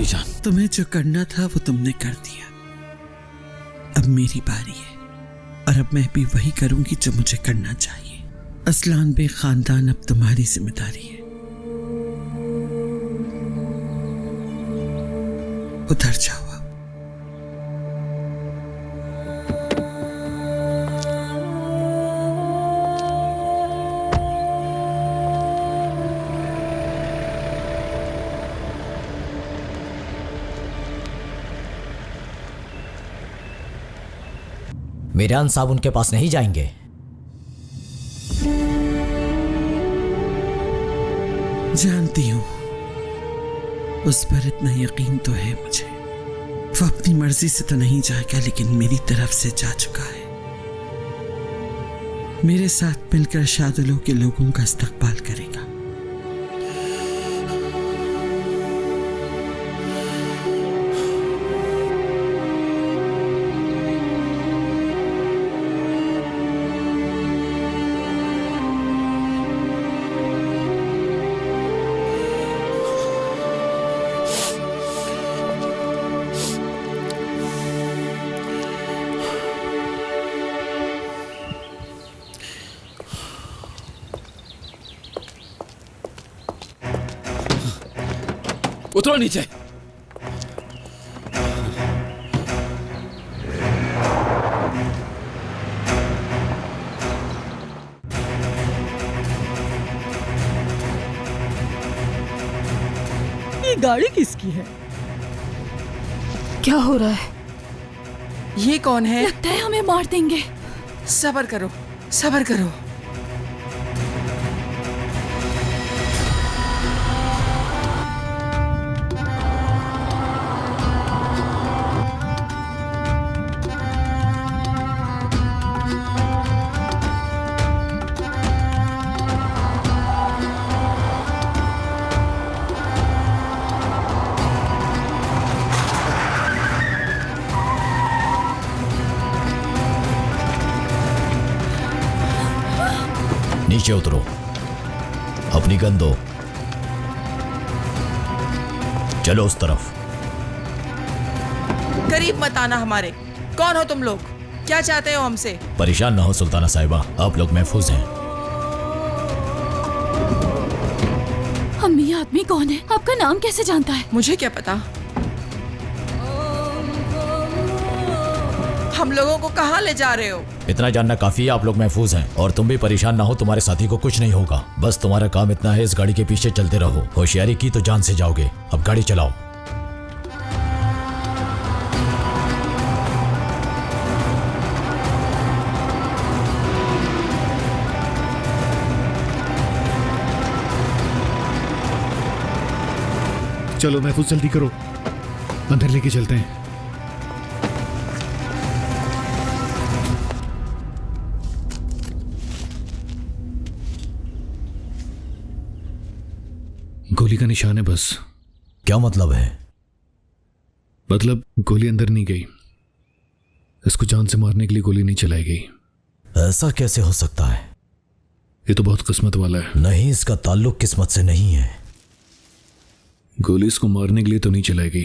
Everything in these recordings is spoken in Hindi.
जान। तुम्हें जो करना था वो तुमने कर दिया, अब मेरी बारी है और अब मैं भी वही करूंगी जो मुझे करना चाहिए। असलान बे खानदान अब तुम्हारी जिम्मेदारी है। उधर जाओ। मीरान साहब उनके पास नहीं जाएंगे। जानती हूं, उस पर इतना यकीन तो है मुझे। वो अपनी मर्जी से तो नहीं जाएगा, लेकिन मेरी तरफ से जा चुका है। मेरे साथ मिलकर शादुलो के लोगों का इस्तकबाल करेगा। उतरो नीचे। ये गाड़ी किसकी है? क्या हो रहा है? ये कौन है? लगता है हमें मार देंगे। सब्र करो, सब्र करो। नीचे उतरो, अपनी गन दो, चलो उस तरफ। करीब मत आना हमारे। कौन हो तुम लोग? क्या चाहते हो हमसे? परेशान ना हो सुल्ताना साहिबा, आप लोग महफूज हैं। अम्मी, ये आदमी कौन है? आपका नाम कैसे जानता है? मुझे क्या पता। हम लोगों को कहाँ ले जा रहे हो? इतना जानना काफी है, आप लोग महफूज हैं और तुम भी परेशान ना हो, तुम्हारे साथी को कुछ नहीं होगा। बस तुम्हारा काम इतना है, इस गाड़ी के पीछे चलते रहो। होशियारी की तो जान से जाओगे। अब गाड़ी चलाओ। चलो महफूज, जल्दी करो, अंदर लेके चलते हैं। गोली का निशान है बस। क्या मतलब है? मतलब गोली अंदर नहीं गई। इसको जान से मारने के लिए गोली नहीं चलाई गई। ऐसा कैसे हो सकता है? ये तो बहुत किस्मत वाला है। नहीं, इसका ताल्लुक किस्मत से नहीं है। गोली इसको मारने के लिए तो नहीं चलाई गई।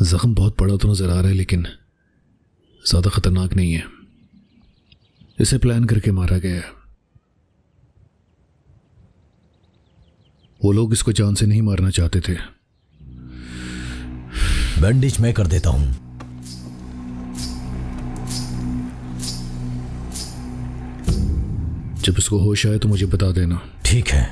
जख्म बहुत बड़ा तो नजर आ रहा है, लेकिन ज्यादा खतरनाक नहीं है। इसे प्लान करके मारा गया है। वो लोग इसको जान से नहीं मारना चाहते थे। बैंडेज मैं कर देता हूं। जब इसको होश आए तो मुझे बता देना। ठीक है।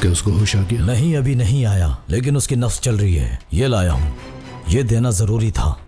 क्या उसको होश आ गया? नहीं, अभी नहीं आया, लेकिन उसकी नफ्स चल रही है। ये लाया हूँ, ये देना जरूरी था।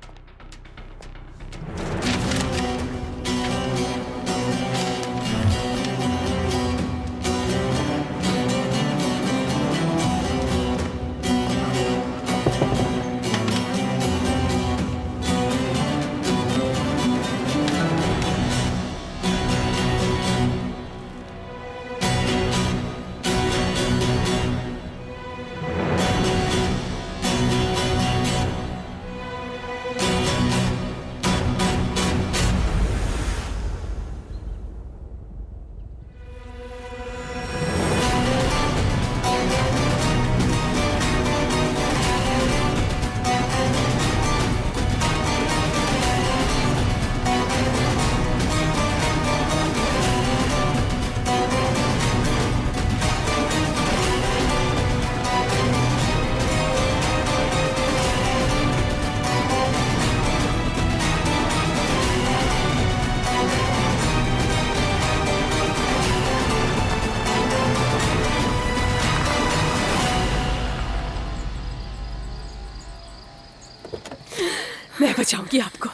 मैं बचाऊंगी आपको,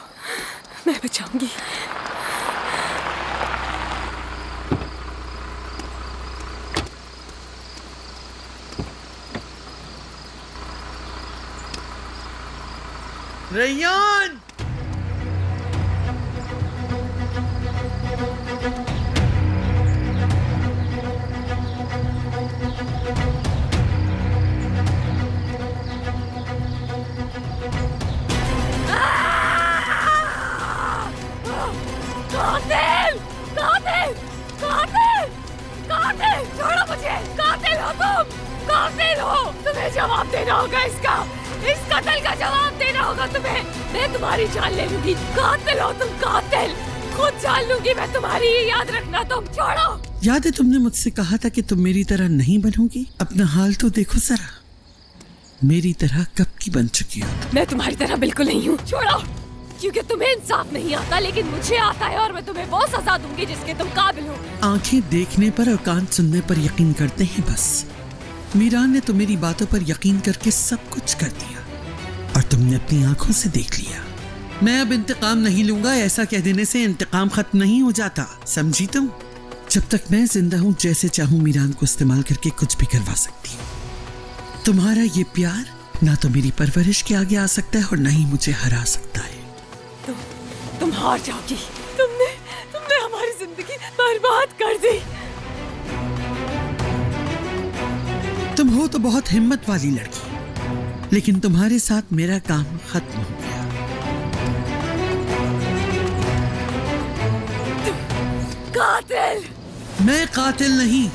मैं बचाऊंगी। रैयान! कातिल! कातिल! कातिल! कातिल! छोड़ो मुझे! कातिल हो तुम! कातिल हो! तुम्हें जवाब देना होगा इसका! इस कत्ल का जवाब देना होगा तुम्हें! मैं तुम्हारी जान ले लूंगी! कातिल हो तुम! कातिल! खुद जान लूंगी मैं तुम्हारी, ये याद रखना तुम! छोड़ो! याद है तुमने मुझसे कहा था कि तुम मेरी तरह नहीं बनोगी? अपना हाल तो देखो जरा, मेरी तरह कब की बन चुकी हो। मैं तुम्हारी तरह बिल्कुल नहीं हूँ। छोड़ो, क्योंकि तुम्हें इंसाफ नहीं आता, लेकिन मुझे आता है और मैं तुम्हें वो सजा दूंगी जिसके तुम काबिल हो। आंखें देखने पर और कान सुनने पर यकीन करते हैं बस। मीरान ने तो मेरी बातों पर यकीन करके सब कुछ कर दिया और तुमने अपनी आंखों से देख लिया। मैं अब इंतकाम नहीं लूंगा, ऐसा कह देने से इंतकाम खत्म नहीं हो जाता, समझी तुम? जब तक मैं जिंदा हूँ जैसे चाहूँ मीरान को इस्तेमाल करके कुछ भी करवा सकती हूँ। तुम्हारा ये प्यार ना तो मेरी परवरिश के आगे आ सकता है और ना ही मुझे हरा सकता है। तुम हार जाओगी। तुमने हमारी जिंदगी बर्बाद कर दी। तुम हो तो बहुत हिम्मत वाली लड़की, लेकिन तुम्हारे साथ मेरा काम खत्म हो गया। कातिल! मैं कातिल नहीं,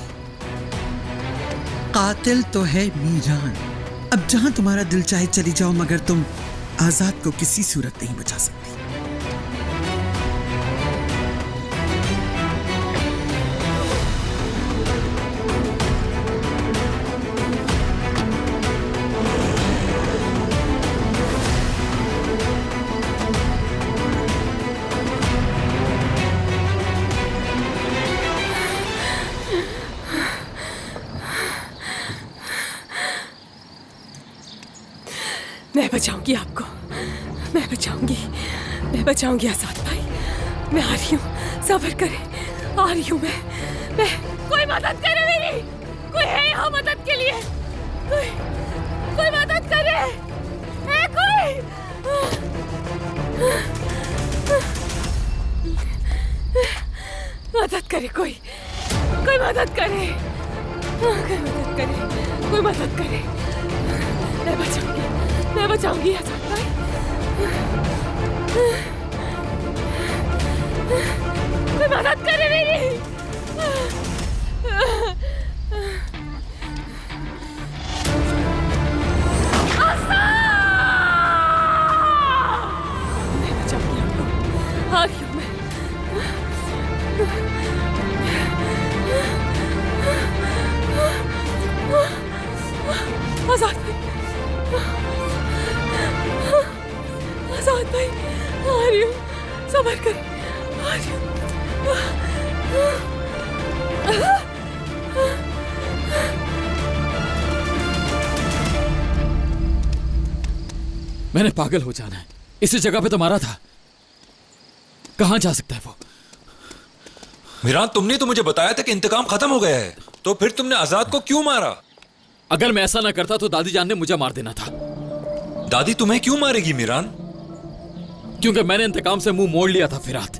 कातिल तो है मीरान। अब जहां तुम्हारा दिल चाहे चली जाओ, मगर तुम आजाद को किसी सूरत नहीं बचा सकती। मैं बचाऊंगी आपको, मैं बचाऊंगी आजाद भाई। मैं आ रही हूँ, सब्र करें, आ रही हूँ मैं। कोई मदद करे मेरी, कोई है यहाँ मदद के लिए? कोई मदद करे, है कोई? मदद करे कोई मदद करे, कोई मदद करे। मैं बचाऊंगी आजाद भाई। कोई मदद करे मेरी। मैं बचाऊंगी आपको, आ रही हूँ मैं। आजाद भाई, आजाद भाई, आ रही हूँ, सब्र कर, आ रही हूँ। मैंने पागल हो जाना है। इसी जगह पे तो मारा था। कहां जा सकता है वो? मिरान, तुमने तो मुझे बताया था कि इंतकाम खत्म हो गया है, तो फिर तुमने आजाद को क्यों मारा? अगर मैं ऐसा ना करता तो दादी जान ने मुझे मार देना था। दादी तुम्हें क्यों मारेगी मिरान? क्योंकि मैंने इंतकाम से मुंह मोड़ लिया था फिरात,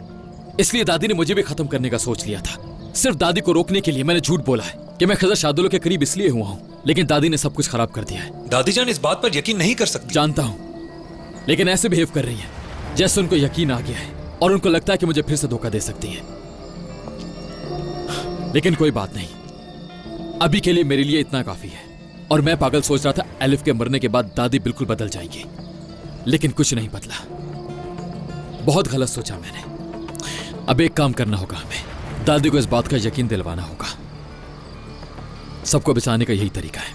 इसलिए दादी ने मुझे भी खत्म करने का सोच लिया था। सिर्फ दादी को रोकने के लिए मैंने झूठ बोला है कि मैं खजर शादुल्लो के करीब इसलिए हुआ हूं, लेकिन दादी ने सब कुछ खराब कर दिया है। दादी जान इस बात पर यकीन नहीं कर सकती। जानता हूं, लेकिन ऐसे बिहेव कर रही है जैसे उनको यकीन आ गया है और उनको लगता है कि मुझे फिर से धोखा दे सकती है। लेकिन कोई बात नहीं, अभी के लिए मेरे लिए इतना काफी है। और मैं पागल सोच रहा था एलिफ के मरने के बाद दादी बिल्कुल बदल जाएगी, लेकिन कुछ नहीं बदला। बहुत गलत सोचा मैंने। अब एक काम करना होगा, हमें दादी को इस बात का यकीन दिलवाना होगा। सबको बचाने का यही तरीका है।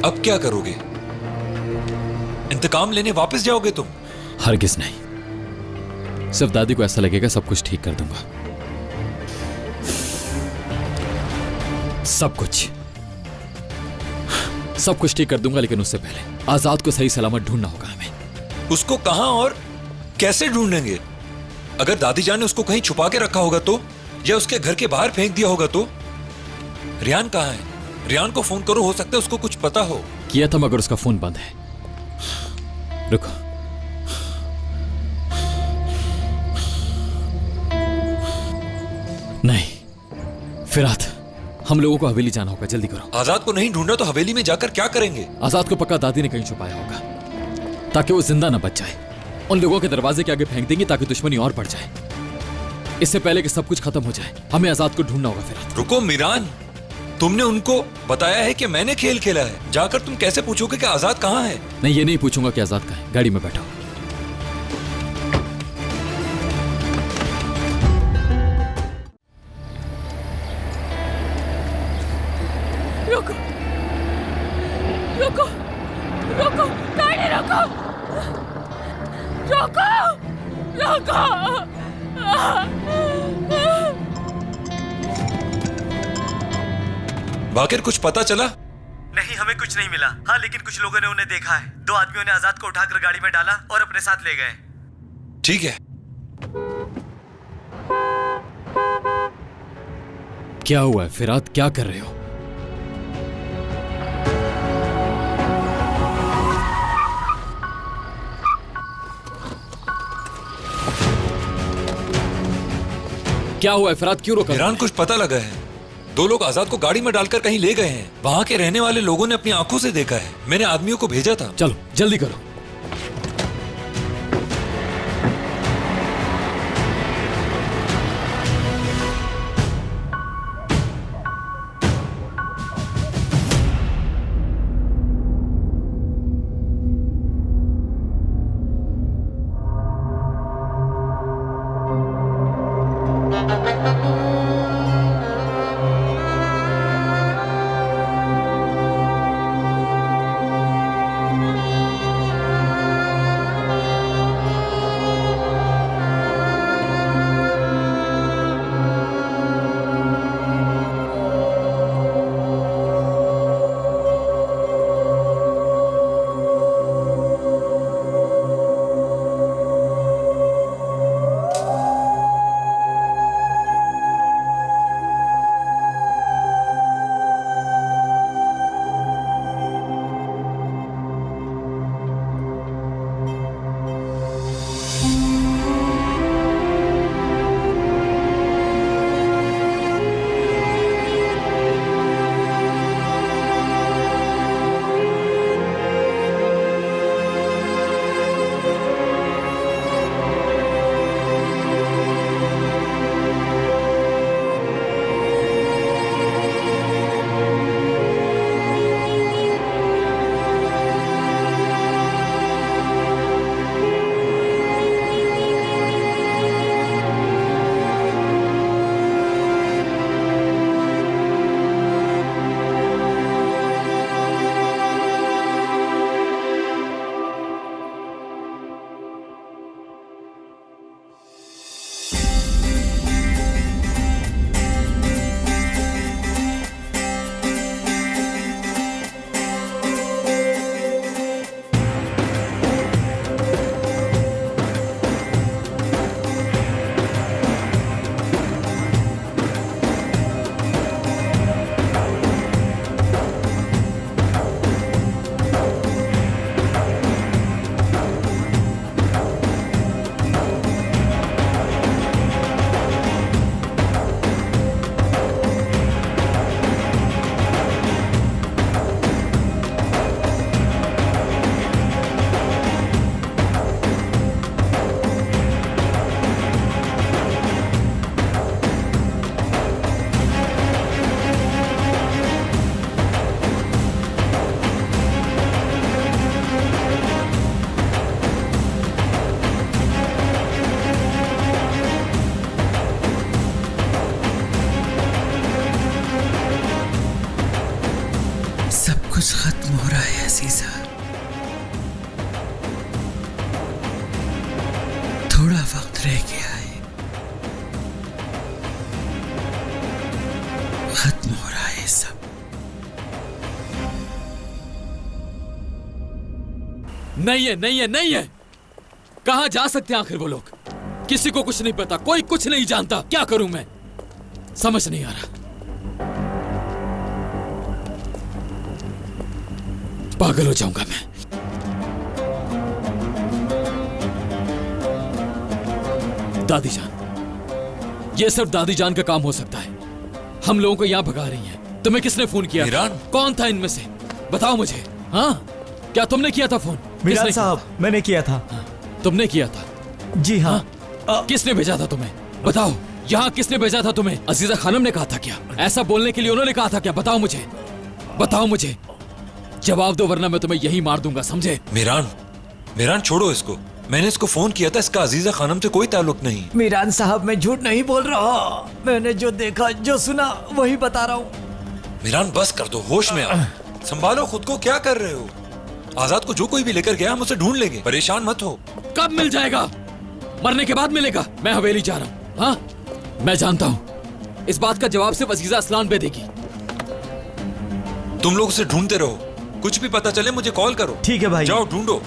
अब क्या करोगे? इंतकाम लेने वापस जाओगे तुम? हरगिज नहीं, सिर्फ दादी को ऐसा लगेगा सब कुछ ठीक कर दूंगा। सब कुछ ठीक कर दूंगा, लेकिन उससे पहले आजाद को सही सलामत ढूंढना होगा हमें। उसको कहां और कैसे ढूंढेंगे? अगर दादी जान ने उसको कहीं छुपा के रखा होगा तो, या उसके घर के बाहर फेंक दिया होगा तो? रियान कहां है? रियान को फोन करो, हो सकता है उसको कुछ पता हो। किया था मगर उसका फोन बंद है। रुको, नहीं फिरात, हम लोगों को हवेली जाना होगा, जल्दी करो। आजाद को नहीं ढूंढा तो हवेली में जाकर क्या करेंगे? आजाद को पक्का दादी ने कहीं छुपाया होगा ताकि वो जिंदा ना बच जाए। उन लोगों के दरवाजे के आगे फेंक देंगे ताकि दुश्मनी और बढ़ जाए। इससे पहले कि सब कुछ खत्म हो जाए, हमें आजाद को ढूंढना होगा फिरात। रुको मिरान, तुमने उनको बताया है कि मैंने खेल खेला है। जाकर तुम कैसे पूछोगे कि आजाद कहां है? नहीं, ये नहीं पूछूंगा कि आजाद कहां है। गाड़ी में बैठो। रुको रुको रुको, गाड़ी रोको, रोको रोको। बाकिर, कुछ पता चला? नहीं, हमें कुछ नहीं मिला। हाँ, लेकिन कुछ लोगों ने उन्हें देखा है। 2 आदमियों ने आजाद को उठाकर गाड़ी में डाला और अपने साथ ले गए। ठीक है। क्या हुआ है फिरात, क्या कर रहे हो? क्या हुआ है फिरात, क्यों रोका? मिरान, कुछ पता लगा है। 2 लोग आजाद को गाड़ी में डालकर कहीं ले गए हैं। वहां के रहने वाले लोगों ने अपनी आंखों से देखा है। मैंने आदमियों को भेजा था। चलो जल्दी करो। वक्त रह गया है खत्म हो रहा है सब। नहीं है, नहीं है, नहीं है। कहां जा सकते हैं आखिर वो लोग? किसी को कुछ नहीं पता, कोई कुछ नहीं जानता। क्या करूं मैं, समझ नहीं आ रहा। पागल हो जाऊंगा मैं। दादी जान, ये सिर्फ दादी जान का काम हो सकता है। हम लोगों को यहां भगा रही हैं। तुम्हें किसने फोन किया? मीरान? कौन था इनमें से? बताओ मुझे। हाँ, क्या तुमने किया था फोन? मीरान किसने साहब, किया मैंने किया था। था? तुमने किया था? जी हाँ। किसने भेजा था तुम्हें? बताओ, यहाँ किसने भेजा था तुम्हें? अजीजा खानम ने कहा था क्या? ऐसा बोलने के लिए उन्होंने कहा था क्या? बताओ मुझे, बताओ मुझे। जवाब दो वरना मैं तुम्हें यही मार दूंगा, समझे? मीरान छोड़ो इसको। मैंने इसको फोन किया था, इसका अजीजा खानम से कोई ताल्लुक नहीं। मीरान साहब, मैं झूठ नहीं बोल रहा। मैंने जो देखा, जो सुना, वही बता रहा हूँ। मीरान बस कर दो, होश में आओ, संभालो खुद को। क्या कर रहे हो? आजाद को जो कोई भी लेकर गया हम उसे ढूंढ लेंगे, परेशान मत हो। कब मिल जाएगा? मरने के बाद मिलेगा। मैं हवेली जा रहा हूँ। हाँ, मैं जानता हूँ इस बात का जवाब सिर्फ अजीजा असलान पे देगी। तुम लोग उसे ढूंढते रहो, कुछ भी पता चले मुझे कॉल करो। ठीक है भाई। जाओ ढूंढो।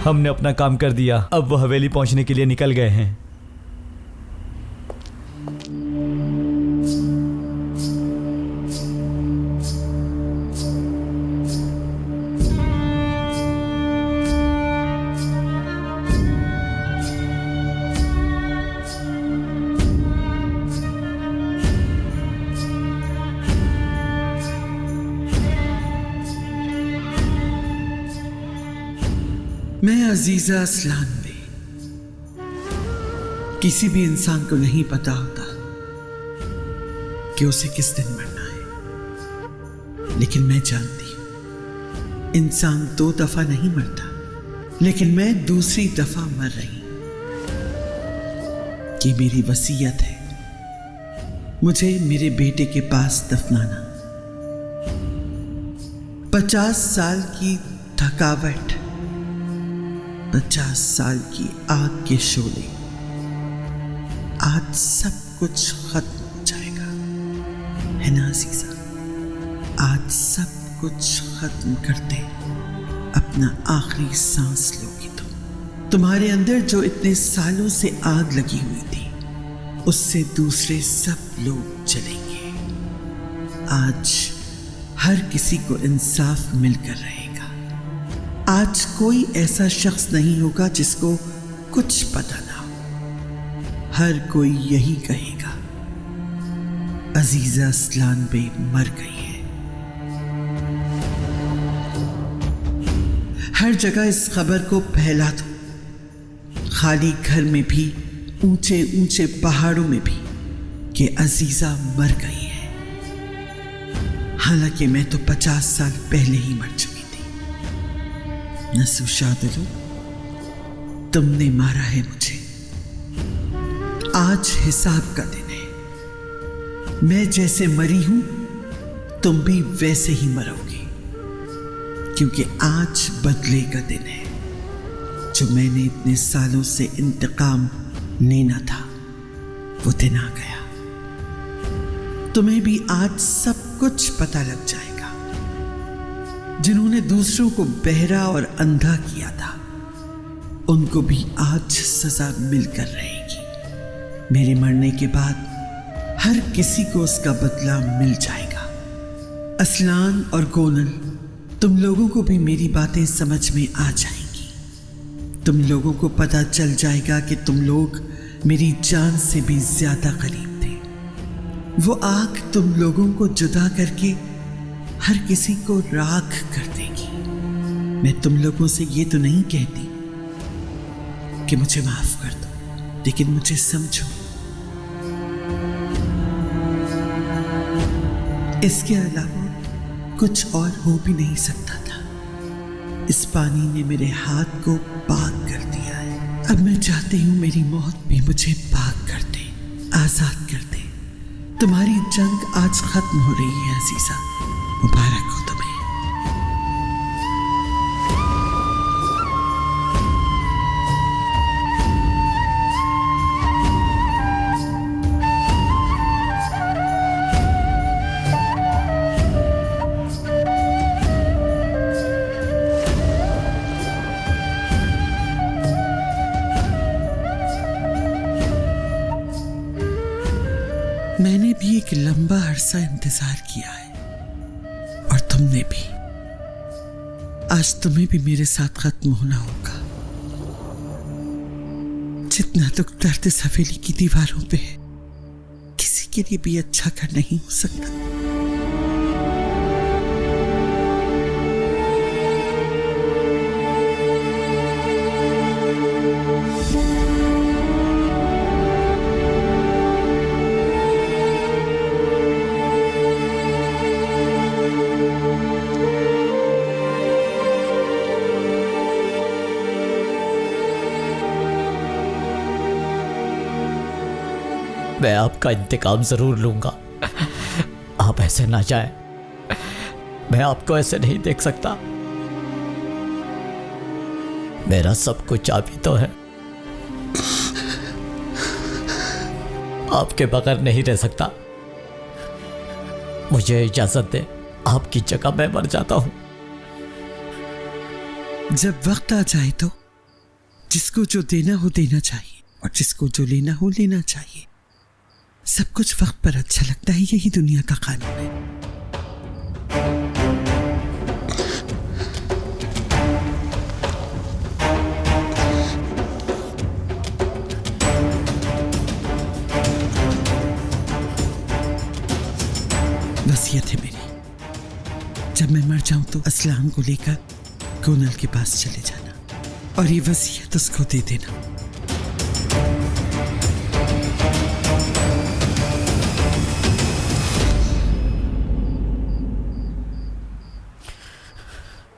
हमने अपना काम कर दिया, अब वो हवेली पहुंचने के लिए निकल गए हैं। मैं अजीजा असलान में किसी भी इंसान को नहीं पता होता कि उसे किस दिन मरना है, लेकिन मैं जानती हूं इंसान 2 दफा नहीं मरता, लेकिन मैं दूसरी दफा मर रही हूं। कि मेरी वसीयत है मुझे मेरे बेटे के पास दफनाना। 50 साल की थकावट, 50 साल की आग के शोले, आज सब कुछ खत्म हो जाएगा, है ना अजीजा? आज सब कुछ खत्म करते अपना आखिरी सांस लोगी तुम्हारे अंदर जो इतने सालों से आग लगी हुई थी, उससे दूसरे सब लोग जलेंगे। आज हर किसी को इंसाफ मिलकर रहेगा। आज कोई ऐसा शख्स नहीं होगा जिसको कुछ पता ना हो। हर कोई यही कहेगा अजीजा असलान बे मर गई है। हर जगह इस खबर को फैला दो, खाली घर में भी, ऊंचे ऊंचे पहाड़ों में भी, कि अजीजा मर गई है। हालांकि मैं तो 50 साल पहले ही मर चुकी। नसु शादिलू, तुमने मारा है मुझे। आज हिसाब का दिन है। मैं जैसे मरी हूं तुम भी वैसे ही मरोगे, क्योंकि आज बदले का दिन है। जो मैंने इतने सालों से इंतकाम लेना था वो दिन आ गया। तुम्हें भी आज सब कुछ पता लग जाएगा। जिन्होंने दूसरों को बहरा और अंधा किया था उनको भी आज सजा मिलकर रहेगी। मेरे मरने के बाद हर किसी को उसका बदला मिल जाएगा। असलान और गोनल, तुम लोगों को भी मेरी बातें समझ में आ जाएंगी। तुम लोगों को पता चल जाएगा कि तुम लोग मेरी जान से भी ज्यादा करीब थे। वो आग तुम लोगों को जुदा करके हर किसी को राख कर देगी। मैं तुम लोगों से ये तो नहीं कहती कि मुझे माफ कर दो, लेकिन मुझे समझो। इसके अलावा कुछ और हो भी नहीं सकता था। इस पानी ने मेरे हाथ को पाक कर दिया है। अब मैं चाहती हूँ मेरी मौत भी मुझे पाक कर दे, आजाद कर दे। तुम्हारी जंग आज खत्म हो रही है अजीजा, मुबारक हो तुम्हें। मैंने भी एक लंबा अरसा इंतजार किया है और तुमने भी। आज तुम्हें भी मेरे साथ खत्म होना होगा। जितना दुख दर्द इस हवेली की दीवारों पे है, किसी के लिए भी अच्छा कर नहीं हो सकता। मैं आपका इंतकाम जरूर लूंगा। आप ऐसे ना जाएं। मैं आपको ऐसे नहीं देख सकता। मेरा सब कुछ आप ही तो है। आपके बगैर नहीं रह सकता। मुझे इजाजत दे, आपकी जगह मैं मर जाता हूं। जब वक्त आ जाए तो जिसको जो देना हो देना चाहिए और जिसको जो लेना हो लेना चाहिए। सब कुछ वक्त पर अच्छा लगता है, यही दुनिया का कानून है। वसीयत है मेरी, जब मैं मर जाऊं तो असलाम को लेकर कोनल के पास चले जाना और ये वसीयत उसको दे देना।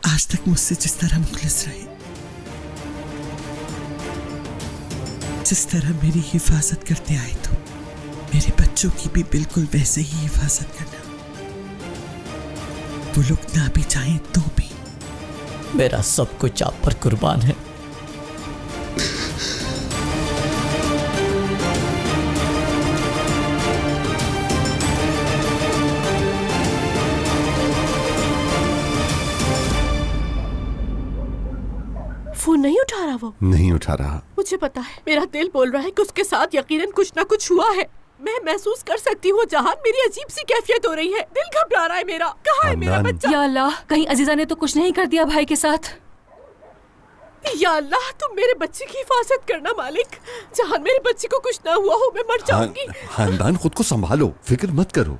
आज तक मुझसे जिस तरह मुखलिस रहे, जिस तरह मेरी हिफाजत करते आए, तो मेरे बच्चों की भी बिल्कुल वैसे ही हिफाजत करना। वो लोग ना भी चाहें तो भी। मेरा सब कुछ आप पर कुर्बान है। फोन नहीं उठा रहा वो? नहीं उठा रहा। मुझे पता है, मेरा दिल बोल रहा है कि उसके साथ यकीनन कुछ ना कुछ हुआ है। मैं महसूस कर सकती हूँ जहान, मेरी अजीब सी कैफियत हो रही है। दिल घबरा रहा है मेरा। कहाँ है मेरा बच्चा? या अल्लाह, कहीं अजीजा ने तो कुछ नहीं कर दिया भाई के साथ? या अल्लाह, तुम मेरे बच्चे की हिफाजत करना मालिक। जहान मेरे बच्चे को कुछ ना हुआ हो, मैं मर जाऊंगी। खानदान खुद को संभालो, फिक्र मत करो।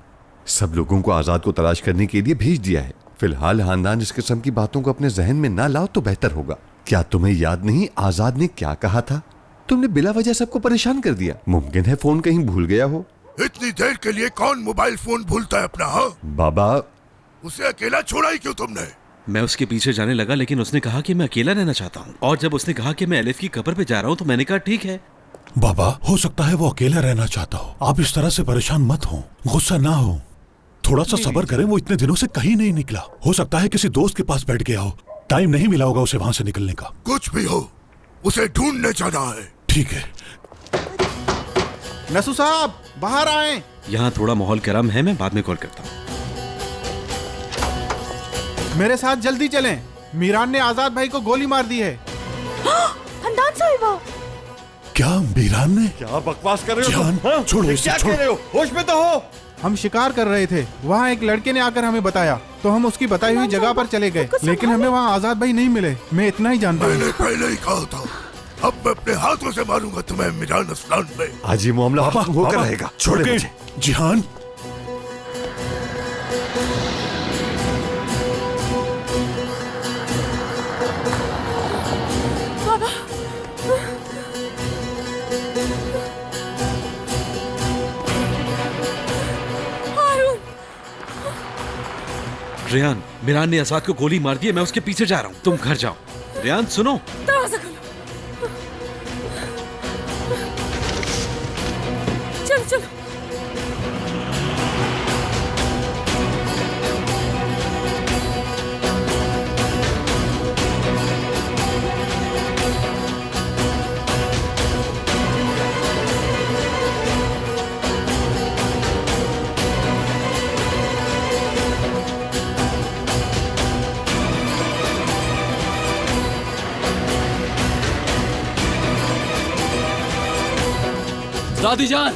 सब लोगों को आजाद को तलाश करने के लिए भेज दिया है। फिलहाल खानदान इस किस्म की बातों को अपने जहन में ना लाओ तो बेहतर होगा। क्या तुम्हें याद नहीं आजाद ने क्या कहा था? तुमने बिला वजह सबको परेशान कर दिया। मुमकिन है फोन कहीं भूल गया हो। इतनी देर के लिए कौन मोबाइल फोन भूलता है अपना? हाँ बाबा, उसे अकेला छोड़ा ही क्यों तुमने? मैं उसके पीछे जाने लगा, लेकिन उसने कहा कि मैं अकेला रहना चाहता हूँ। और जब उसने कहा कि मैं एलिफ की कब्र पे जा रहा हूँ तो मैंने कहा ठीक है। बाबा, हो सकता है वो अकेला रहना चाहता हो। आप इस तरह से परेशान मत हो, गुस्सा ना हो, थोड़ा सा सब्र करें। वो इतने दिनों से कहीं नहीं निकला। हो सकता है किसी दोस्त के पास बैठ गया हो। टाइम नहीं मिला होगा उसे वहां से निकलने का। कुछ भी हो, उसे ढूंढने जाना है। ठीक है। नसू साहब, बाहर आए। यहाँ थोड़ा माहौल गर्म है, मैं बाद में कॉल करता हूँ। मेरे साथ जल्दी चलें। मीरान ने आजाद भाई को गोली मार दी है। हंदान साहिबा। क्या मीरान ने? क्या बकवास कर रहे हो? जान, छोड़ो इसे, क्या कह रहे हो? होश में तो हो। हम शिकार कर रहे थे, वहाँ एक लड़के ने आकर हमें बताया तो हम उसकी बताई हुई जगह पर चले गए, लेकिन हमें वहाँ आजाद भाई नहीं मिले। मैं इतना ही जानता हूँ। मैंने पहले ही कहा था, अब मैं अपने हाथों से मारूंगा तुम्हें मीरान असलान में। आज ये मामला होकर रहेगा। छोड़े मुझे। जिहान, रियान, मिरान ने आजाद को गोली मार दी है, मैं उसके पीछे जा रहा हूँ, तुम घर जाओ। रियान सुनो। दरवाजा खोलो। चलो चलो। दादी जान,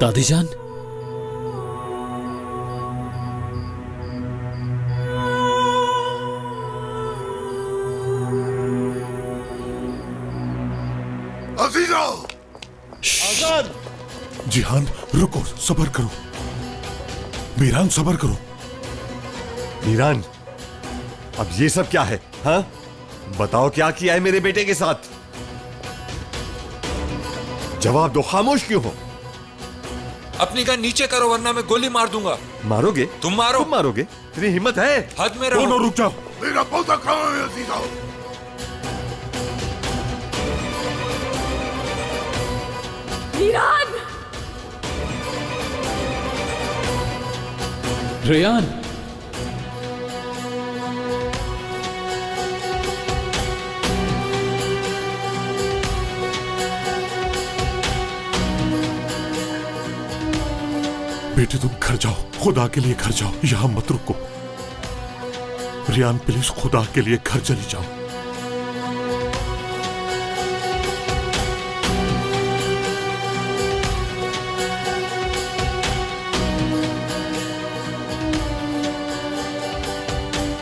दादी जान, अजीजा! आजाद! जिहान रुको, सबर करो। मीरान सबर करो। मीरान, अब ये सब क्या है? हाँ, बताओ क्या किया है मेरे बेटे के साथ? जवाब दो, खामोश क्यों हो? अपनी गन नीचे करो वरना मैं गोली मार दूंगा। मारोगे? तुम मारो। तुम मारोगे? इतनी हिम्मत है? हद में रहो। दोनों रुक जाओ। मेरा पोता कहाँ है अजीजा? मीरान! रेयान, बेटे तुम घर जाओ, खुदा के लिए घर जाओ, यहां मत रुको। रियान प्लीज खुदा के लिए घर चली जाओ।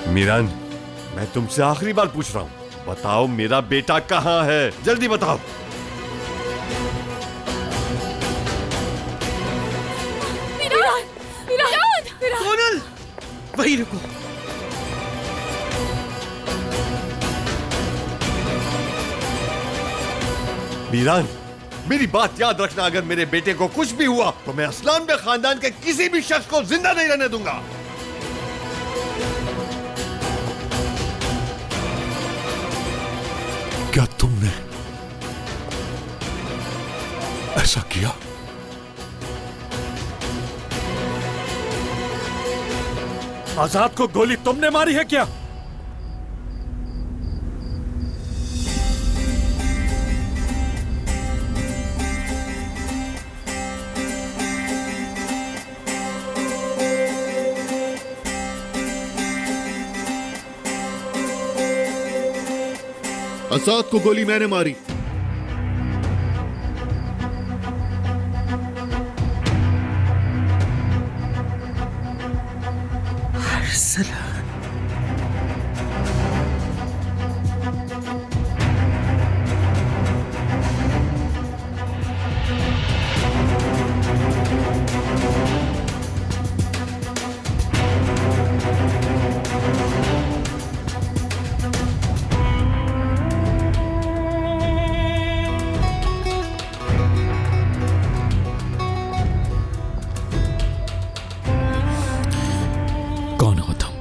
मीरान, मैं तुमसे आखिरी बार पूछ रहा हूं, बताओ मेरा बेटा कहां है? जल्दी बताओ। मीरान! मीरान! सोनल, वहीं रुको। मीरान, मेरी बात याद रखना, अगर मेरे बेटे को कुछ भी हुआ तो मैं असलान बे खानदान के किसी भी शख्स को जिंदा नहीं रहने दूंगा। क्या तुमने ऐसा किया? आजाद को गोली तुमने मारी है क्या? आजाद को गोली मैंने मारी। अरसलान, कौन हो तुम?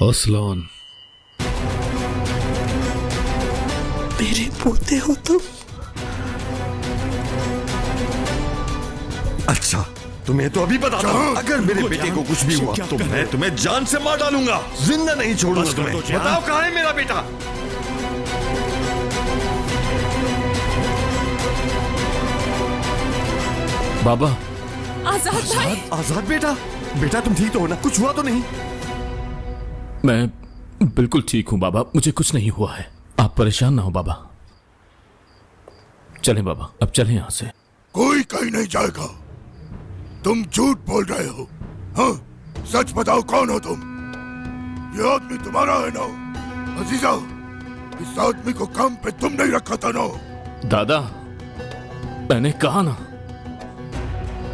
असलान, मेरे पोते हो तुम? अच्छा, तुम्हें तो अभी बता दूं, अगर मेरे बेटे को कुछ भी हुआ तो मैं तुम्हें जान से मार डालूंगा, जिंदा नहीं छोड़ूंगा तुम्हें। बताओ कहां है मेरा बेटा? बाबा। आजाद भाई। आजाद बेटा, बेटा तुम ठीक तो हो ना? कुछ हुआ तो नहीं? मैं बिल्कुल ठीक हूं बाबा, मुझे कुछ नहीं हुआ है, आप परेशान ना हो बाबा। चलें बाबा, अब चलें यहां से। कोई कहीं नहीं जाएगा। तुम झूठ बोल रहे हो। हाँ, सच बताओ कौन हो तुम? ये आदमी तुम्हारा है ना? अजीजा, इस आदमी को काम पे तुम नहीं रखा था ना? दादा, मैंने कहा ना,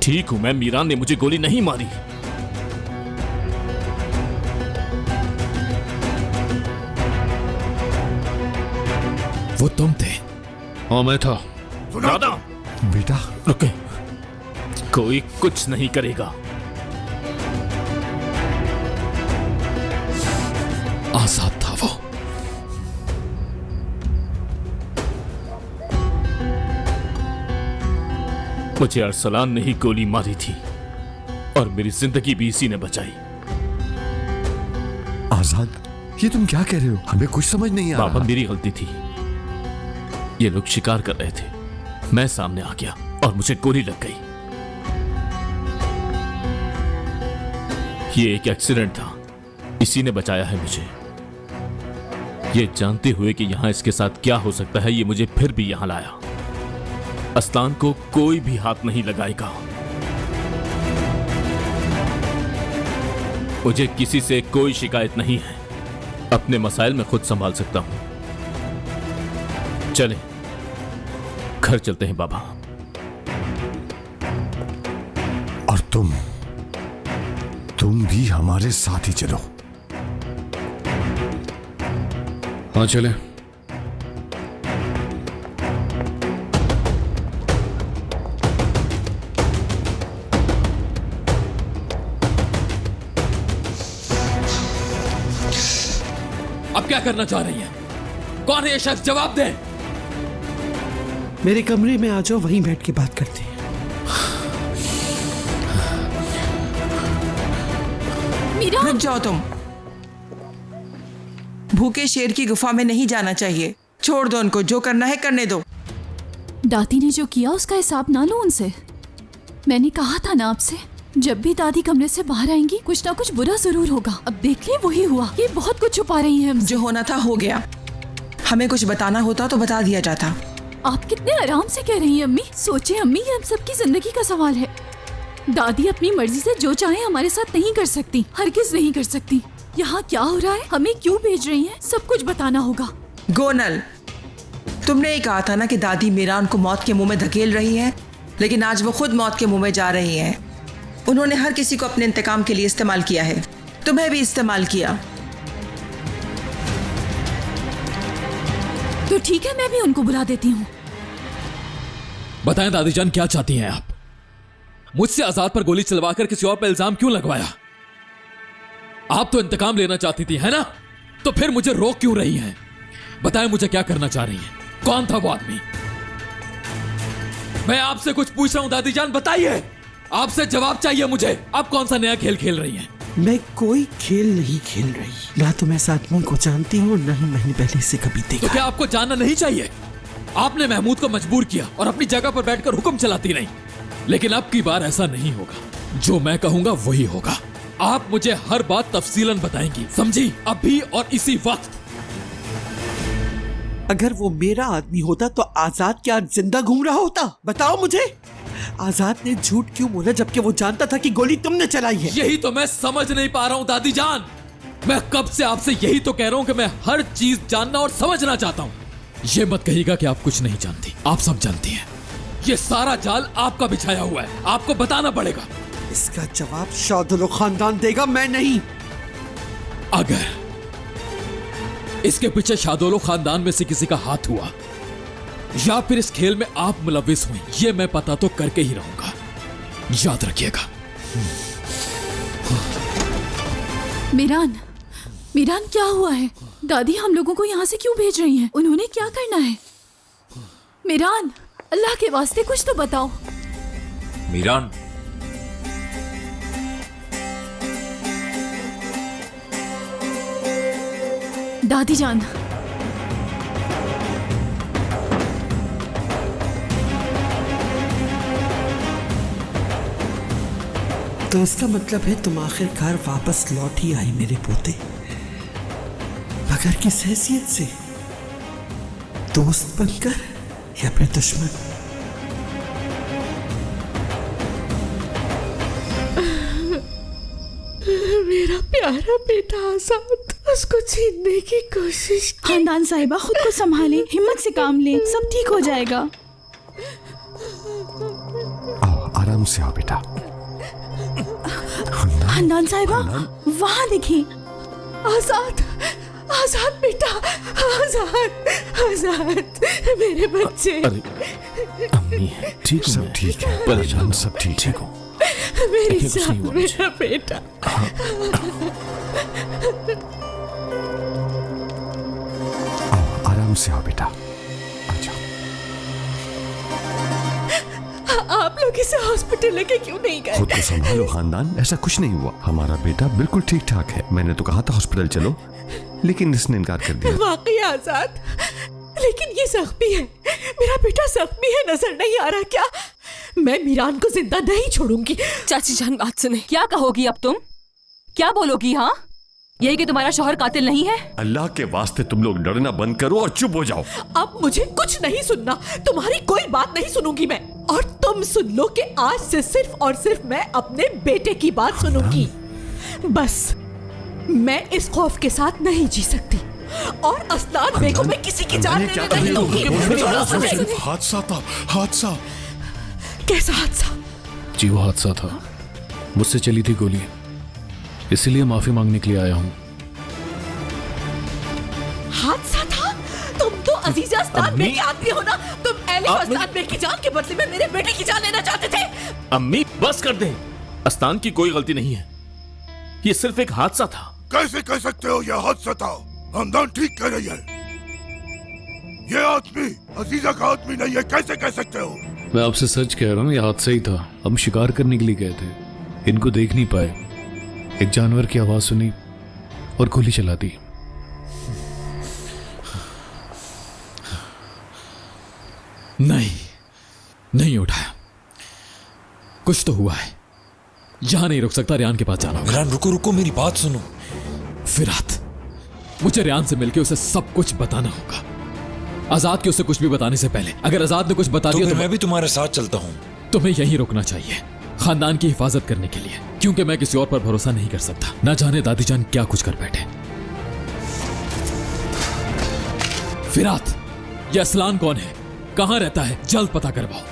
ठीक हूं मैं। मीरान ने मुझे गोली नहीं मारी। वो तुम थे? हाँ मैं था। दादा बेटा रुके, कोई कुछ नहीं करेगा। आजाद था वो। मुझे अरसलान ने ही गोली मारी थी और मेरी जिंदगी भी इसी ने बचाई। आजाद, ये तुम क्या कह रहे हो? हमें कुछ समझ नहीं आ रहा। बाबा, मेरी गलती थी। ये लोग शिकार कर रहे थे, मैं सामने आ गया और मुझे गोली लग गई। ये एक एक्सीडेंट था, इसी ने बचाया है मुझे। ये जानते हुए कि यहां इसके साथ क्या हो सकता है, ये मुझे फिर भी यहां लाया। अस्लान को कोई भी हाथ नहीं लगाएगा। मुझे किसी से कोई शिकायत नहीं है। अपने मसाइल में खुद संभाल सकता हूं। चले घर चलते हैं बाबा। और तुम भी हमारे साथ ही चलो। हाँ चले। अब क्या करना चाह रही हैं? कौन है ये शख्स? जवाब दे। मेरे कमरे में आ जाओ, वहीं बैठ के बात करते हैं। रुक जाओ तुम। भूखे शेर की गुफा में नहीं जाना चाहिए। छोड़ दो उनको, जो करना है करने दो। दादी ने जो किया उसका हिसाब ना लो उनसे। मैंने कहा था ना आपसे, जब भी दादी कमरे से बाहर आएंगी कुछ ना कुछ बुरा जरूर होगा। अब देख लिए वही हुआ। ये बहुत कुछ छुपा रही हैं। जो होना था हो गया। हमें कुछ बताना होता तो बता दिया जाता। आप कितने आराम से कह रही हैं अम्मी। सोचिए अम्मी, ये हम सबकी जिंदगी का सवाल है। दादी अपनी मर्जी से जो चाहे हमारे साथ नहीं कर सकती, हरगिज नहीं कर सकती। यहाँ क्या हो रहा है, हमें क्यों भेज रही हैं, सब कुछ बताना होगा। गोनल, तुमने ही कहा था ना कि दादी मीरान को मौत के मुंह में धकेल रही है, लेकिन आज वो खुद मौत के मुंह में जा रही हैं। उन्होंने हर किसी को अपने इंतकाम के लिए इस्तेमाल किया है, तुम्हें भी इस्तेमाल किया। तो ठीक है, मैं भी उनको बुला देती हूँ। बताएं दादी जान, क्या चाहती हैं आप? मुझसे आजाद पर गोली चलवाकर किसी और पर इल्जाम क्यों लगवाया? आप तो इंतकाम लेना चाहती थी, है ना? तो फिर मुझे रोक क्यों रही हैं? बताएं मुझे क्या करना चाह रही हैं? कौन था वो आदमी? मैं आपसे कुछ पूछ रहा हूं दादी जान, बताइए। आपसे जवाब चाहिए मुझे। आप कौन सा नया खेल खेल रही हैं? मैं कोई खेल नहीं खेल रही। ना तो मैं इस आदमी को जानती हूँ, ना ही मैंने पहले इसे कभी देखा। तो क्या आपको जानना नहीं चाहिए? आपने महमूद को मजबूर किया और अपनी जगह पर बैठकर हुक्म चलाती रही। लेकिन अब की बार ऐसा नहीं होगा। जो मैं कहूंगा वही होगा। आप मुझे हर बात तफसीलन बताएंगी, समझी? अभी और इसी वक्त। अगर वो मेरा आदमी होता तो आजाद क्या जिंदा घूम रहा होता? बताओ मुझे। आजाद ने झूठ क्यों बोला जबकि वो जानता था कि गोली तुमने चलाई है? यही तो मैं समझ नहीं पा रहा हूँ दादी जान। मैं कब से आपसे यही तो कह रहा हूँ कि मैं हर चीज जानना और समझना चाहता हूँ। ये मत कहिएगा कि आप कुछ नहीं जानती, आप सब जानती हैं। ये सारा जाल आपका बिछाया हुआ है, आपको बताना पड़ेगा। इसका जवाब शादुल खानदान देगा, मैं नहीं। अगर इसके पीछे शादोलो खानदान में से किसी का हाथ हुआ या फिर इस खेल में आप मुलविस हुई, ये मैं पता तो करके ही रहूंगा, याद रखिएगा। मीरान, मीरान क्या हुआ है? दादी हम लोगों को यहाँ से क्यों भेज रही हैं? उन्होंने क्या करना है? मीरान, अल्लाह के वास्ते कुछ तो बताओ। मीरान, दादी जान, तो इसका मतलब है तुम आखिरकार वापस लौट ही आई मेरे पोते, मगर किस हैसियत से? दोस्त बनकर या फिर दुश्मन? मेरा प्यारा बेटा आजाद, उसको छीनने की कोशिश। खानदान साहिबा, खुद को संभाले, हिम्मत से काम ले, सब ठीक हो जाएगा। आओ, आराम से आओ बेटा। खानदान साहिबा, वहाँ देखिए। आजाद, आजाद बेटा, आजाद, आजाद, मेरे बच्चे। अम्मी ठीक हूँ, सब ठीक है, परेशान सब ठीक हो। मेरी जान, मेरा बेटा। आओ, आराम से आओ बेटा। आप लोग इसे हॉस्पिटल लेके क्यों नहीं गए? खुद को संभालो खानदान, ऐसा कुछ नहीं हुआ। हमारा बेटा बिल्कुल ठीक ठाक है। मैंने तो कहा था हॉस्पिटल चलो, लेकिन इसने इनकार कर दिया। वाकई आजाद, लेकिन ये जख्मी है, मेरा बेटा जख्मी है, नजर नहीं आ रहा क्या? मैं मीरान को जिंदा नहीं छोड़ूंगी। चाची जान, बात सुने। क्या कहोगी अब तुम? क्या बोलोगी? हाँ, यही कि तुम्हारा शौहर कातिल नहीं है? अल्लाह के वास्ते तुम लोग डरना बंद करो और चुप हो जाओ। अब मुझे कुछ नहीं सुनना, तुम्हारी कोई बात नहीं सुनूंगी मैं। और तुम सुन लो कि आज से सिर्फ और सिर्फ मैं अपने बेटे की बात सुनूंगी। बस मैं इस खौफ के साथ नहीं जी सकती, और अस्तान बे को मैं किसी की जान लेने नहीं दूंगी। हादसा था, हादसा। कैसा हादसा? जी वो हादसा था, मुझसे चली थी गोली, इसीलिए माफी मांगने के लिए आया हूँ। हादसा था? तुम तो अजीजा अस्तान बे के आदमी हो ना? तुम एलिफ अस्तान बे की जान के बदले में मेरे बेटे की जान लेना चाहते थे? अम्मी बस कर दे, अस्तान की कोई गलती नहीं है, ये सिर्फ एक हादसा था। कैसे कह सकते हो यह हादसा था? हमदान ठीक कह रही है, ये आदमी अजीजा का आदमी नहीं है, कैसे कह सकते हो? मैं आपसे सच कह रहा हूँ, ये हादसा ही था। हम शिकार करने के लिए गए थे, इनको देख नहीं पाए, एक जानवर की आवाज सुनी और गोली चला दी। नहीं उठाया, कुछ तो हुआ है। यहां नहीं रुक सकता, रियान के पास जाना होगा। रियान रुको रुको, मेरी बात सुनो। फिरात, मुझे रियान से मिलकर उसे सब कुछ बताना होगा। आजाद के उसे कुछ भी बताने से पहले अगर आजाद ने कुछ बता दिया तो मैं भी तुम्हारे साथ चलता हूँ। तुम्हें यहीं रुकना चाहिए, खानदान की हिफाजत करने के लिए, क्योंकि मैं किसी और पर भरोसा नहीं कर सकता। ना जाने दादी जान क्या कुछ कर बैठे। फिरात, ये असलान कौन है, कहां रहता है, जल्द पता करवाओ।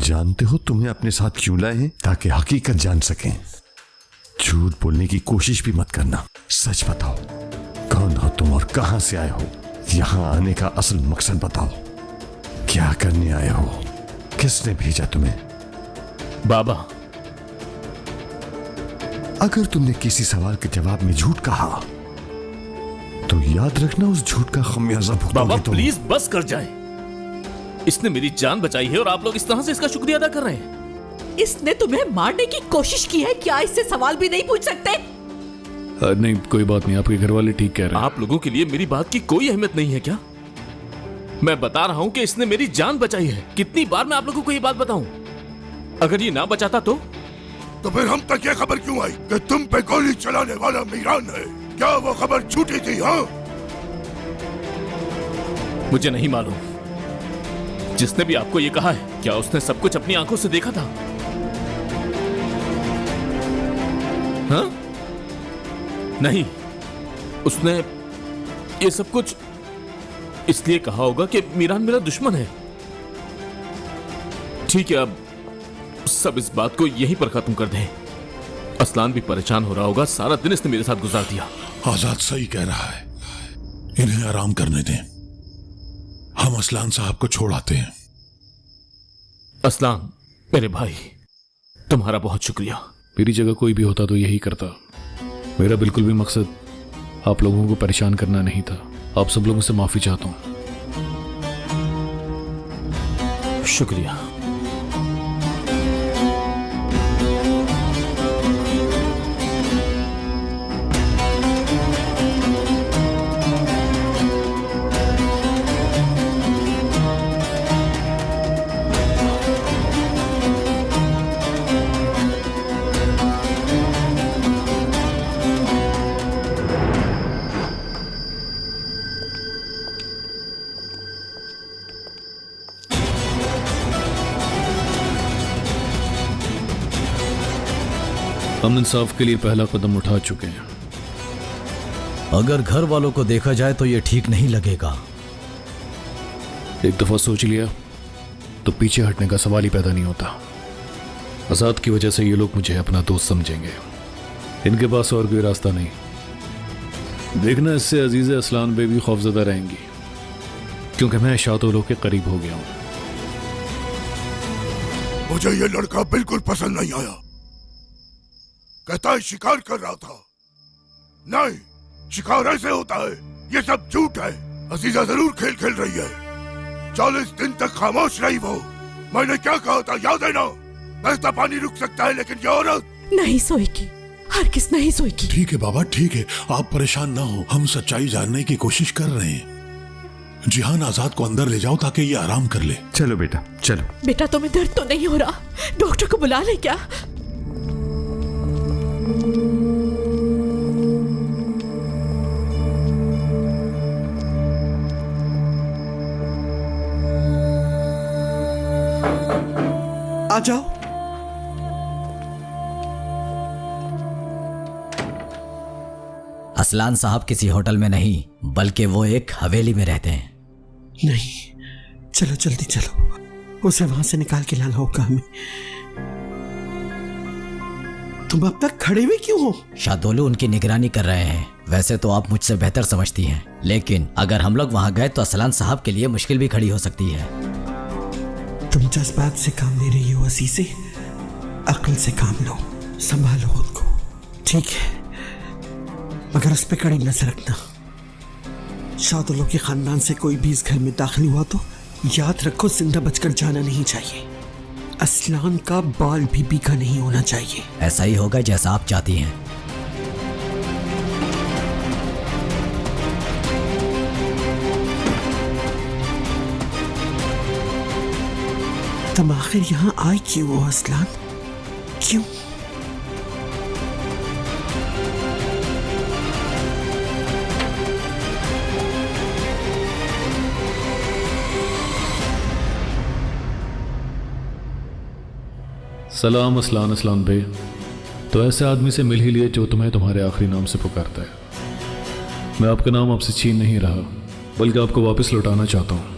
जानते हो तुम्हें अपने साथ क्यों लाए हैं? ताकि हकीकत जान सकें। झूठ बोलने की कोशिश भी मत करना, सच बताओ, कौन हो तुम और कहां से आए हो? यहां आने का असल मकसद बताओ, क्या करने आए हो? किसने भेजा तुम्हें? बाबा, अगर तुमने किसी सवाल के जवाब में झूठ कहा तो याद रखना उस झूठ का खमियाजा भुगतोगे बाबा तुम। प्लीज बस कर जाए। इसने मेरी जान बचाई है और आप लोग इस तरह से इसका शुक्रिया अदा कर रहे हैं। इसने तुम्हें मारने की कोशिश की है, क्या इससे सवाल भी नहीं पूछ सकते? नहीं कोई बात नहीं, आपके घर वाले ठीक कह रहे हैं। आप लोगों के लिए मेरी बात की कोई अहमियत नहीं है क्या? मैं बता रहा हूं कि इसने मेरी जान बचाई है। कितनी बार मैं आप लोगों को ये बात बताऊं? अगर ये ना बचाता तो फिर हम तक ये खबर क्यों आई कि तुम पे गोली चलाने वाला मीरान है? क्या वो खबर झूठी थी? हाँ, मुझे नहीं मालूम। जिसने भी आपको ये कहा है, क्या उसने सब कुछ अपनी आंखों से देखा था? हाँ? नहीं, उसने ये सब कुछ इसलिए कहा होगा कि मीरान मेरा दुश्मन है। ठीक है, अब सब इस बात को यहीं पर खत्म कर दें। असलान भी परेशान हो रहा होगा, सारा दिन इसने मेरे साथ गुजार दिया। आजाद सही कह रहा है, इन्हें आराम करने दें, हम असलान साहब को छोड़ आते हैं। असलान मेरे भाई, तुम्हारा बहुत शुक्रिया। मेरी जगह कोई भी होता तो यही करता। मेरा बिल्कुल भी मकसद आप लोगों को परेशान करना नहीं था। आप सब लोगों से माफी चाहता हूं। शुक्रिया। हम इंसाफ के लिए पहला कदम उठा चुके हैं। अगर घर वालों को देखा जाए तो ये ठीक नहीं लगेगा। एक दफा सोच लिया तो पीछे हटने का सवाल ही पैदा नहीं होता। आजाद की वजह से ये लोग मुझे अपना दोस्त समझेंगे, इनके पास और कोई रास्ता नहीं। देखना इससे अजीज असलान बे भी खौफजदा रहेंगी, क्योंकि मैं शादोलो के करीब हो गया हूं। मुझे ये लड़का बिल्कुल पसंद नहीं आया। कहता है शिकार कर रहा था। नहीं, शिकार ऐसे होता है, ये सब झूठ है। अजीजा जरूर खेल खेल रही है। 40 दिन तक खामोश रही वो। मैंने क्या कहा था याद है ना? बहता पानी रुक सकता है लेकिन ये औरत नहीं सोएगी, हरगिज़ नहीं सोएगी। ठीक है बाबा, ठीक है, आप परेशान ना हो। हम सच्चाई जानने की कोशिश कर रहे हैं। जिहान, आजाद को अंदर ले जाओ ताकि ये आराम कर ले। चलो बेटा, चलो। बेटा तुम्हें दर्द तो नहीं हो रहा? डॉक्टर को बुला ले क्या? आ जाओ। असलान साहब किसी होटल में नहीं, बल्कि वो एक हवेली में रहते हैं। नहीं, चलो जल्दी चलो, उसे वहां से निकाल के लाना होगा हमें। तुम अब तक खड़े हुए क्यों हो? शादोलू उनकी निगरानी कर रहे हैं। वैसे तो आप मुझसे बेहतर समझती हैं, लेकिन अगर हम लोग वहां गए तो असलान साहब के लिए मुश्किल भी खड़ी हो सकती है। तुम जज्बात से काम ले रही हो अजीज़े, अक्ल से काम लो, संभालो खुद को, ठीक है? मगर उस पर कड़ी नजर रखना। शादोलो के खानदान से कोई भी इस घर में दाखिल हुआ तो याद रखो, जिंदा बचकर जाना नहीं चाहिए। असलान का बाल भी बीका नहीं होना चाहिए। ऐसा ही होगा जैसा आप चाहती हैं। तुम आखिर यहाँ आए क्यों हो असलान? क्यों? सलाम असलान, असलान बे। तो ऐसे आदमी से मिल ही लिए जो तुम्हें तुम्हारे आखिरी नाम से पुकारता है। मैं आपका नाम आपसे छीन नहीं रहा, बल्कि आपको वापस लौटाना चाहता हूं।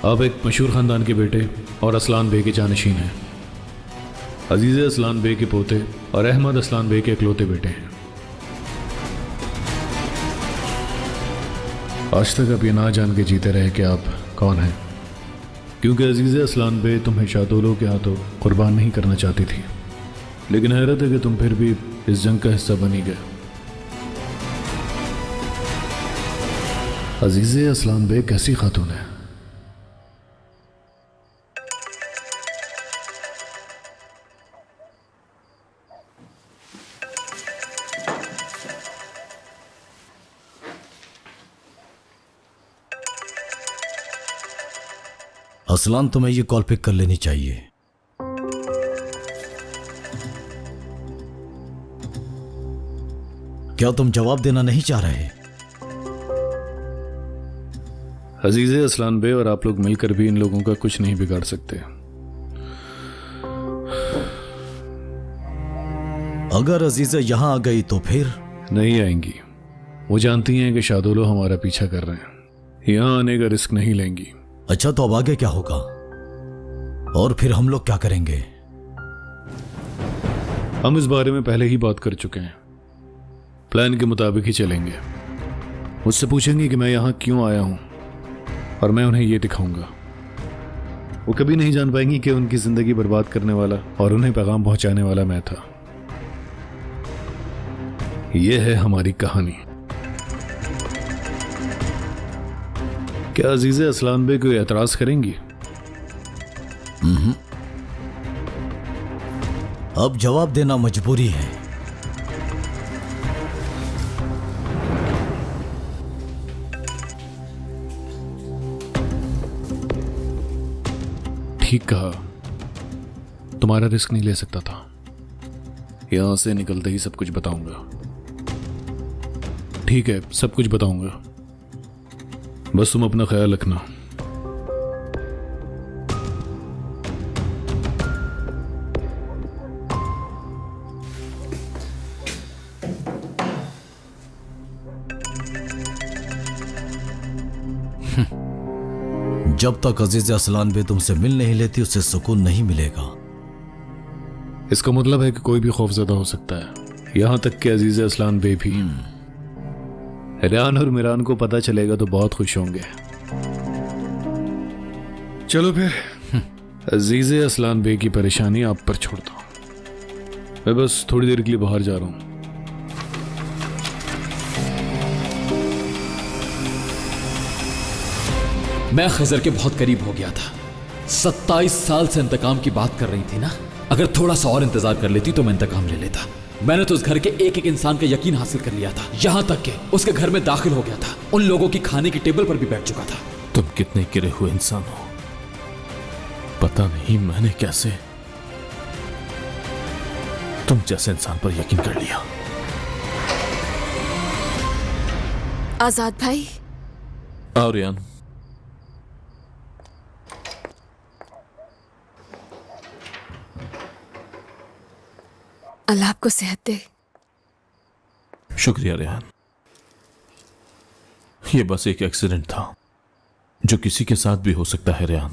आप एक मशहूर खानदान के बेटे और असलान बे के जानशीन हैं। अजीज़ असलान बे के पोते और अहमद असलान बे के इकलौते बेटे हैं। आज तक आप ये ना जान के जीते रहे कि आप कौन हैं, क्योंकि अजीज़ असलान बे तुम्हें शादोलो के हाथों कुर्बान नहीं करना चाहती थी। लेकिन हैरत है कि तुम फिर भी इस जंग का हिस्सा बनी गए। अजीज़ असलान बे कैसी खातून है। असलान, तुम्हें ये कॉल पिक कर लेनी चाहिए। क्या तुम जवाब देना नहीं चाह रहे? अजीज़ असलान बे और आप लोग मिलकर भी इन लोगों का कुछ नहीं बिगाड़ सकते। अगर अजीजा यहां आ गई तो फिर? नहीं आएंगी। वो जानती हैं कि शादोलो हमारा पीछा कर रहे हैं। यहां आने का रिस्क नहीं लेंगी। अच्छा, तो अब आगे क्या होगा? और फिर हम लोग क्या करेंगे? हम इस बारे में पहले ही बात कर चुके हैं। प्लान के मुताबिक ही चलेंगे। मुझसे पूछेंगे कि मैं यहां क्यों आया हूं, और मैं उन्हें यह दिखाऊंगा। वो कभी नहीं जान पाएंगी कि उनकी जिंदगी बर्बाद करने वाला और उन्हें पैगाम पहुंचाने वाला मैं था। यह है हमारी कहानी। क्या अजीज़ असलान बे कोई एतराज करेंगी? अब जवाब देना मजबूरी है। ठीक कहा, तुम्हारा रिस्क नहीं ले सकता था। यहां से निकलते ही सब कुछ बताऊंगा। ठीक है, सब कुछ बताऊंगा। बस तुम अपना ख्याल रखना। जब तक अजीज असलान बे तुमसे मिल नहीं लेती उसे सुकून नहीं मिलेगा। इसका मतलब है कि कोई भी खौफजदा हो सकता है, यहां तक कि अजीज असलान बे भी। रियान और मिरान को पता चलेगा तो बहुत खुश होंगे। चलो फिर अजीज असलान बे की परेशानी आप पर छोड़ता हूं। मैं बस थोड़ी देर के लिए बाहर जा रहा हूं। मैं खजर के बहुत करीब हो गया था। 27 साल से इंतकाम की बात कर रही थी ना। अगर थोड़ा सा और इंतजार कर लेती तो मैं इंतकाम ले लेता। मैंने तो उस घर के एक एक इंसान का यकीन हासिल कर लिया था, यहां तक कि उसके घर में दाखिल हो गया था, उन लोगों की खाने की टेबल पर भी बैठ चुका था। तुम कितने गिरे हुए इंसान हो, पता नहीं मैंने कैसे तुम जैसे इंसान पर यकीन कर लिया। आजाद भाई। आओ रियान। अल्लाह आपको सेहत दे। शुक्रिया रियान। ये बस एक एक्सीडेंट था जो किसी के साथ भी हो सकता है रियान।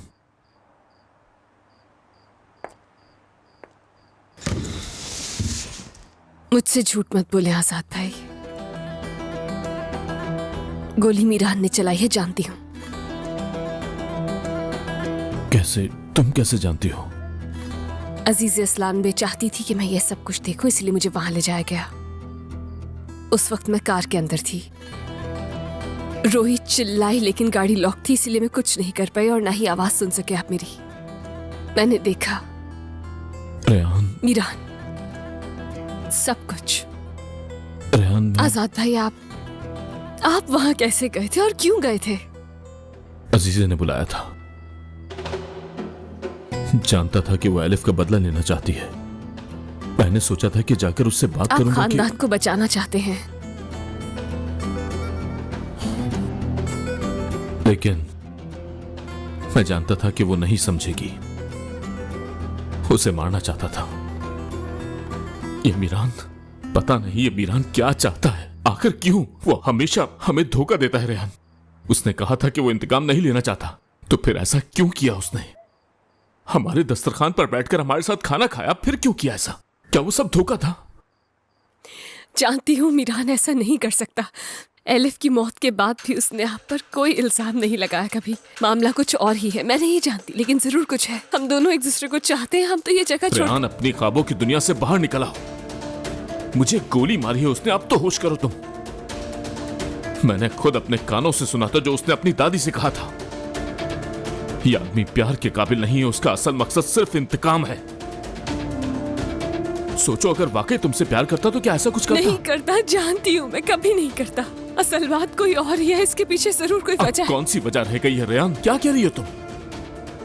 मुझसे झूठ मत बोले आजाद भाई। गोली मीरान ने चलाई है, जानती हूं। कैसे? तुम कैसे जानती हो? अजीज असलान बे चाहती थी कि मैं ये सब कुछ देखूं, इसलिए मुझे वहां ले जाया गया। उस वक्त मैं कार के अंदर थी। रोहित चिल्लाई लेकिन गाड़ी लॉक थी, इसलिए मैं कुछ नहीं कर पाई और ना ही आवाज सुन सके आप मेरी। मैंने देखा रेहान, मीरान, सब कुछ। रेहान, आजाद भाई आप वहां कैसे गए थे और क्यों गए थे? अजीजे ने बुलाया था। जानता था कि वो एलिफ का बदला लेना चाहती है। मैंने सोचा था कि जाकर उससे बात आप करूंगा खानदान को बचाना चाहते हैं, लेकिन मैं जानता था कि वो नहीं समझेगी। उसे मारना चाहता था। ये मीरान, पता नहीं ये मीरान क्या चाहता है, आखिर क्यों वो हमेशा हमें धोखा देता है। रेहान, उसने कहा था कि वो इंतकाम नहीं लेना चाहता, तो फिर ऐसा क्यों किया उसने? हमारे दस्तरखान पर बैठकर हमारे साथ खाना खाया, फिर क्यों किया ऐसा? क्या वो सब धोखा था? जानती हूँ मीरान ऐसा नहीं कर सकता। एलिफ की मौत के बाद भी उसने आप पर कोई इल्जाम नहीं लगाया कभी। मामला कुछ और ही है, मैं नहीं जानती, लेकिन जरूर कुछ है। हम दोनों एक दूसरे को चाहते हैं, हम तो ये जगह छोड़। रेहान, अपनी ख्वाबों की दुनिया से बाहर निकल आओ। मुझे गोली मारी है उसने, अब तो होश करो तुम। मैंने खुद अपने कानों से सुना था जो उसने अपनी दादी से कहा था। ये आदमी प्यार के काबिल नहीं है, उसका असल मकसद सिर्फ इंतकाम है। सोचो अगर वाकई तुमसे प्यार करता तो क्या ऐसा कुछ करता? नहीं करता, जानती हूँ मैं, कभी नहीं करता। असल बात कोई और ही है, इसके पीछे जरूर कोई वजह है। कौन सी वजह रह गई है रेहान? क्या कह रही हो तुम?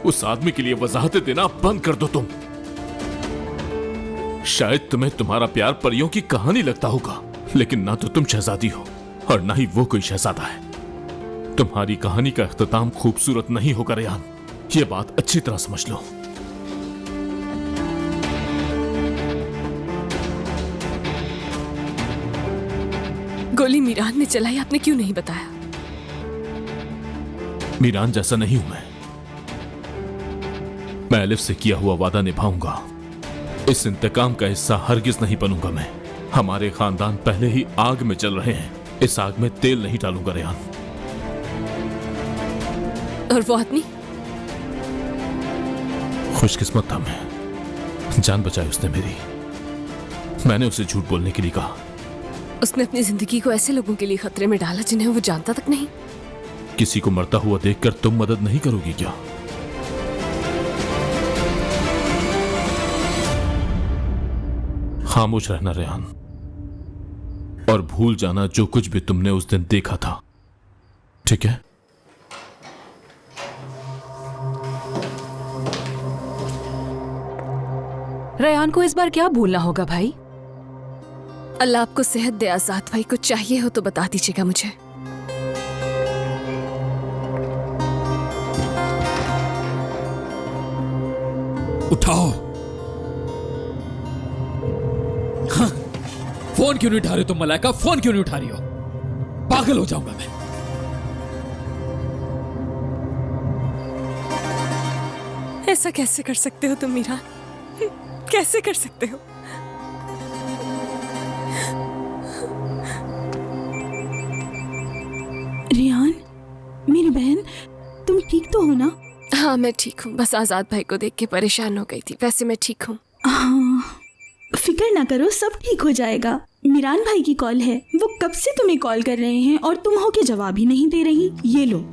उस आदमी के लिए वजाहतें देना बंद कर दो तुम। शायद तुम्हें तुम्हारा प्यार परियों की कहानी लगता होगा, लेकिन ना तो तुम शहजादी हो और ना ही वो कोई शहजादा है। तुम्हारी कहानी का इख्तिताम खूबसूरत नहीं होगा रेहान, ये बात अच्छी तरह समझ लो। गोली मीरान ने चलाई, आपने क्यों नहीं बताया? मीरान जैसा नहीं हूं मैं एलिफ से किया हुआ वादा निभाऊंगा। इस इंतकाम का हिस्सा हरगिज नहीं बनूंगा मैं। हमारे खानदान पहले ही आग में चल रहे हैं, इस आग में तेल नहीं डालूंगा रेहान। और वो आदमी? खुशकिस्मत था मैं, जान बचाई उसने मेरी। मैंने उसे झूठ बोलने के लिए कहा। उसने अपनी जिंदगी को ऐसे लोगों के लिए खतरे में डाला जिन्हें वो जानता तक नहीं। किसी को मरता हुआ देखकर तुम मदद नहीं करोगी क्या? खामोश रहना रेहान, और भूल जाना जो कुछ भी तुमने उस दिन देखा था, ठीक है? रेहान को इस बार क्या भूलना होगा भाई? अल्लाह आपको सेहत दे आजाद भाई, कुछ चाहिए हो तो बता दीजिएगा मुझे। आओ। हाँ, फोन क्यों नहीं उठा रही हो तुम मलाइका? फोन क्यों नहीं उठा रही हो? पागल हो जाऊंगा मैं। ऐसा कैसे कर सकते हो तुम मीरा? कैसे कर सकते हो? रियान, मेरी बहन, तुम ठीक तो हो ना? हाँ मैं ठीक हूँ, बस आजाद भाई को देख के परेशान हो गई थी। वैसे मैं ठीक हूँ। हाँ, फिक्र ना करो, सब ठीक हो जाएगा। मिरान भाई की कॉल है, वो कब से तुम्हें कॉल कर रहे हैं और तुम हो के जवाब ही नहीं दे रही। ये लो।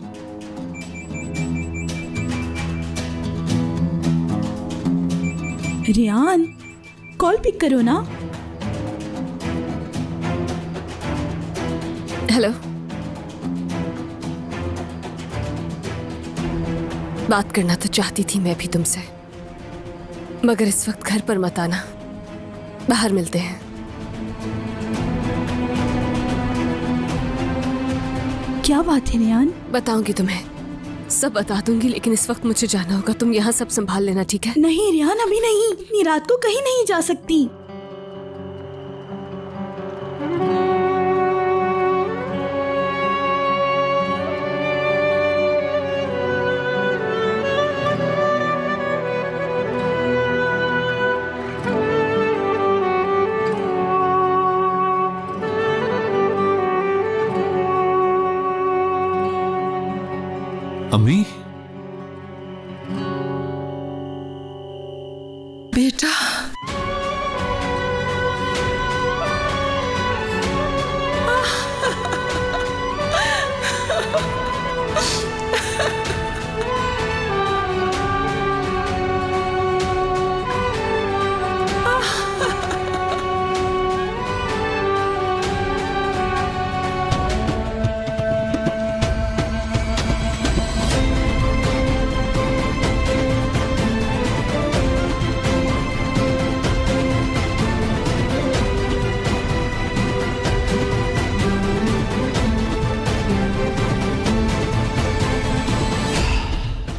रियान, कॉल पिक करो ना। हेलो, बात करना तो चाहती थी मैं भी तुमसे, मगर इस वक्त घर पर मत आना, बाहर मिलते हैं। क्या बात है रियान? बताऊंगी तुम्हें, सब बता दूंगी, लेकिन इस वक्त मुझे जाना होगा। तुम यहाँ सब संभाल लेना, ठीक है? नहीं रियान, अभी नहीं। इतनी रात को कहीं नहीं जा सकती। अम्मी